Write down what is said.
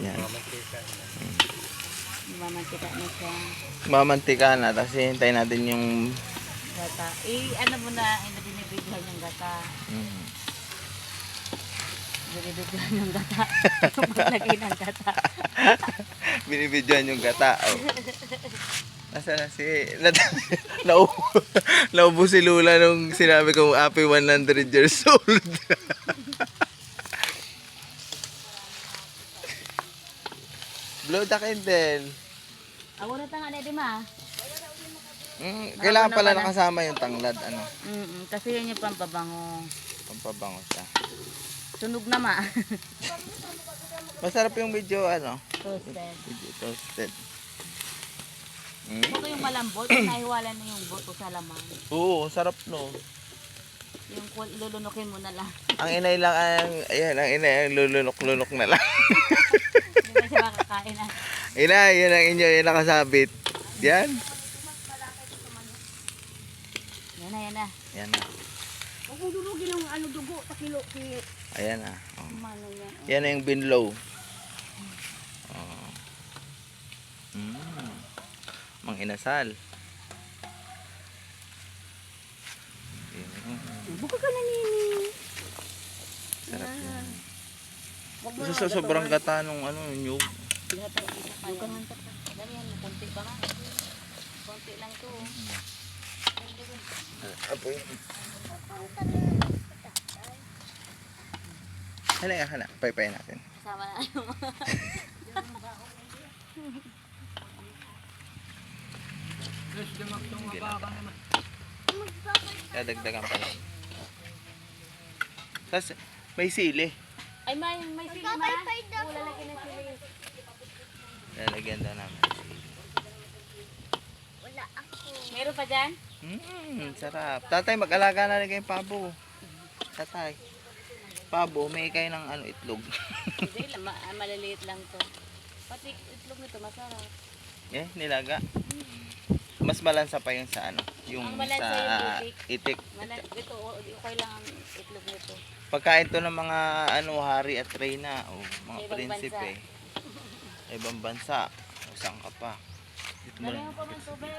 Yan. Mamantika na siya. Mamantika na, tapos hintayin natin yung... Gata. Ano mo na, binibigyan yung gata. Binibigyan yung gata. Yung maglagay ng gata. Binibidyoan yung gata. Oh. Nasaan na si... Naubo si Lula nung sinabi kong happy 100 years old. Blow the candle. Ako na tanga na di ma. Kailangan pala nakasama yung tanglad. Ano? Kasi yun yung pampabango. Pampabango siya. Sunog na ma. Masarap yung video ano? Toasted. Video toasted. Ito yung malambot, nahiwala na yung buto sa laman. Oo, sarap no. Yung lulunukin mo na lang. Ang inay lang ang, ayan, ang inay ang lulunok-lunok na lang. Hindi na siya makakain na. Inay, yan ang inyo, yan nakasabit. Yan. Yan na, yan na. Yan na. Huwag mong durugin yung dugo, takilo. Ayan na. Oh. Mano yan. Yan na yung binlow. Oh. Mang inasal. Buka ka na nini. Sarap yan. Sobrang gata nung ano, yung nyug. Buka nga ito. Dali yan, konti pa nga. Konti lang to. Apoy. Hala. Paypayin natin. Kasama na yung Dadagdagan pa lang. Tapos, may sili. Ay, may sili ma. Lalagyan ng sili. Lalagyan daw namin. Wala ako. Meron pa dyan? Sarap. Tatay, mag-alaga na lang yung pabo. Tatay. Pabo, may kayo ng ano, itlog. Hindi, maliliit lang to. Pati itlog nito, masarap. Eh, nilaga. Mas malansa pa yung sa ano, yung Ang malansa sa yung itik. Ito, okay lang ang itlog nito. Pagkain to ng mga ano, hari at reyna, o mga Sa ibang prinsipe. Ibang bansa. O saan ka pa? Dito mo Dali lang. mo pa man tubig.